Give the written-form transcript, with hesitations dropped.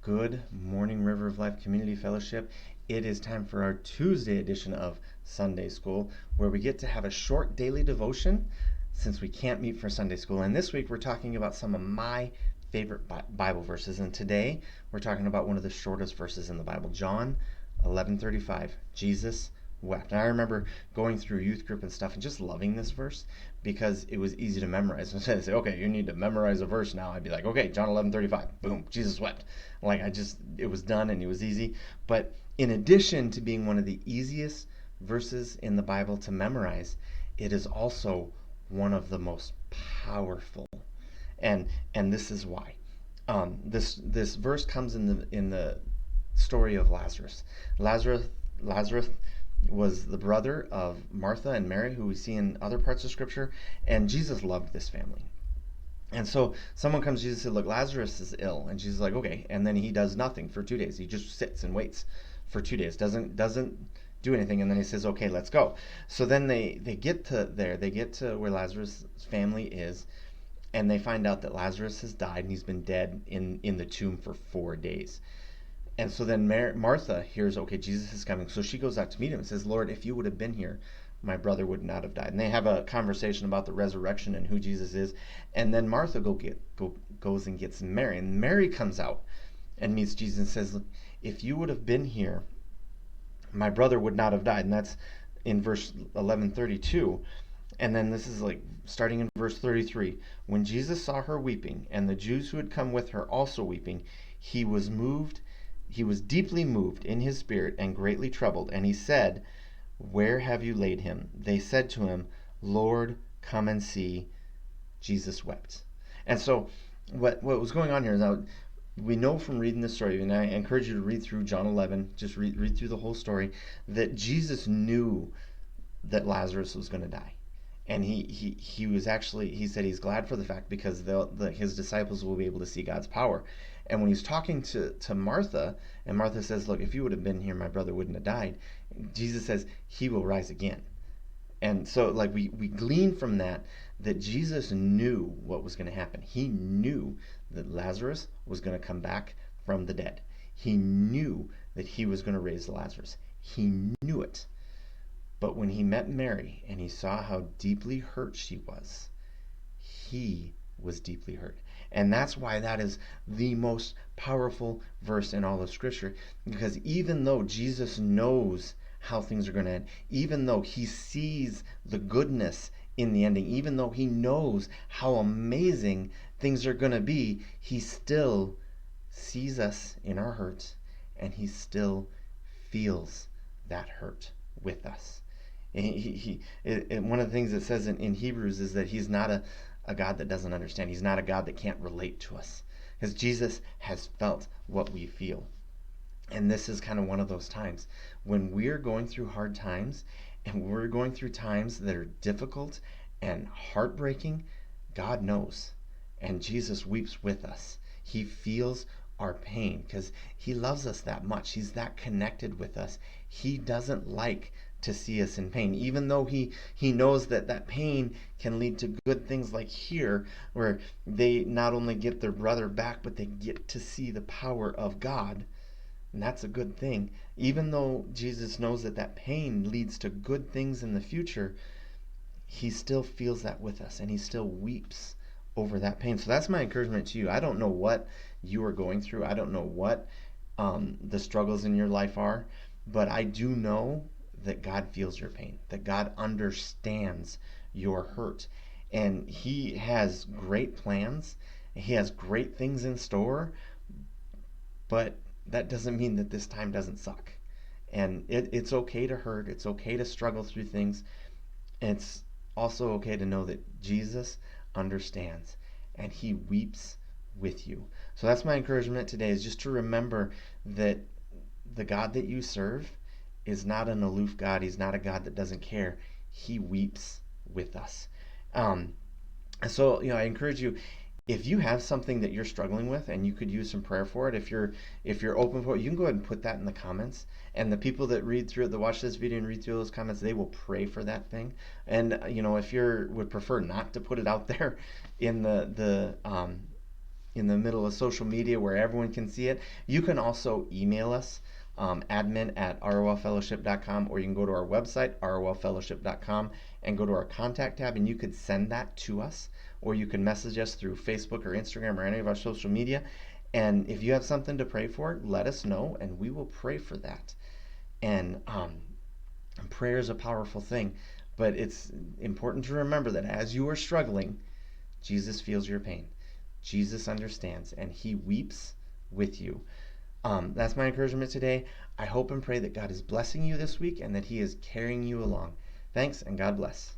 Good morning, River of Life Community Fellowship. It is time for our Tuesday edition of Sunday School, where we get to have a short daily devotion since we can't meet for Sunday School. And this week we're talking about some of my favorite Bible verses. And today we're talking about one of the shortest verses in the Bible, John 11:35. Jesus wept. And I remember going through youth group and stuff and just loving this verse because it was easy to memorize. Instead of say, okay, you need to memorize a verse now, I'd be like, okay, John 11:35, boom, Jesus wept. It was done and it was easy. But in addition to being one of the easiest verses in the Bible to memorize, it is also one of the most powerful. And this is why. This verse comes in the story of Lazarus. Lazarus was the brother of Martha and Mary, who we see in other parts of Scripture, and Jesus loved this family. And so someone comes to Jesus and said, look, Lazarus is ill. And Jesus is like, okay. And then he does nothing for 2 days. He just sits and waits for 2 days, doesn't do anything. And then he says, okay, let's go. So then they get to where Lazarus' family is, and they find out that Lazarus has died and he's been dead in the tomb for 4 days. And so then Martha hears, okay, Jesus is coming. So she goes out to meet him and says, Lord, if you would have been here, my brother would not have died. And they have a conversation about the resurrection and who Jesus is. And then Martha goes and gets Mary. And Mary comes out and meets Jesus and says, if you would have been here, my brother would not have died. And that's in verse 11:32. And then this is like starting in verse 33. When Jesus saw her weeping, and the Jews who had come with her also weeping, he was deeply moved in his spirit and greatly troubled. And he said, where have you laid him? They said to him, Lord, come and see. Jesus wept. And so what was going on here is, now we know from reading this story, and I encourage you to read through John 11, just read through the whole story, that Jesus knew that Lazarus was going to die. And he said he's glad for the fact because his disciples will be able to see God's power. And when he's talking to Martha, and Martha says, look, if you would have been here, my brother wouldn't have died. Jesus says he will rise again. And so like we glean from that Jesus knew what was going to happen. He knew that Lazarus was going to come back from the dead. He knew that he was going to raise Lazarus. He knew it. But when he met Mary and he saw how deeply hurt she was, he was deeply hurt. And that's why that is the most powerful verse in all of Scripture. Because even though Jesus knows how things are going to end, even though he sees the goodness in the ending, even though he knows how amazing things are going to be, he still sees us in our hurt, and he still feels that hurt with us. One of the things it says in Hebrews is that he's not a God that doesn't understand. He's not a God that can't relate to us. Because Jesus has felt what we feel. And this is kind of one of those times when we're going through hard times and we're going through times that are difficult and heartbreaking. God knows. And Jesus weeps with us. He feels our pain because he loves us that much. He's that connected with us. He doesn't like to see us in pain, even though he knows that pain can lead to good things like here, where they not only get their brother back, but they get to see the power of God. And that's a good thing. Even though Jesus knows that pain leads to good things in the future, he still feels that with us, and he still weeps over that pain. So that's my encouragement to you. I don't know what you are going through. I don't know what the struggles in your life are, but I do know that God feels your pain, that God understands your hurt, and he has great plans. He has great things in store, but that doesn't mean that this time doesn't suck. And it's okay to hurt. It's okay to struggle through things. It's also okay to know that Jesus understands, and he weeps with you. So that's my encouragement today, is just to remember that the God that you serve is not an aloof God. He's not a God that doesn't care. He weeps with us. So I encourage you, if you have something that you're struggling with and you could use some prayer for it, if you're open for it, you can go ahead and put that in the comments. And the people that read through it, that watch this video and read through those comments, they will pray for that thing. And if you would prefer not to put it out there in the in the middle of social media where everyone can see it. You can also email us, admin@rolfellowship.com, or you can go to our website, rolfellowship.com, and go to our contact tab, and you could send that to us, or you can message us through Facebook or Instagram or any of our social media. And if you have something to pray for, let us know, and we will pray for that. And prayer is a powerful thing, but it's important to remember that as you are struggling, Jesus feels your pain. Jesus understands, and he weeps with you. That's my encouragement today. I hope and pray that God is blessing you this week and that he is carrying you along. Thanks, and God bless.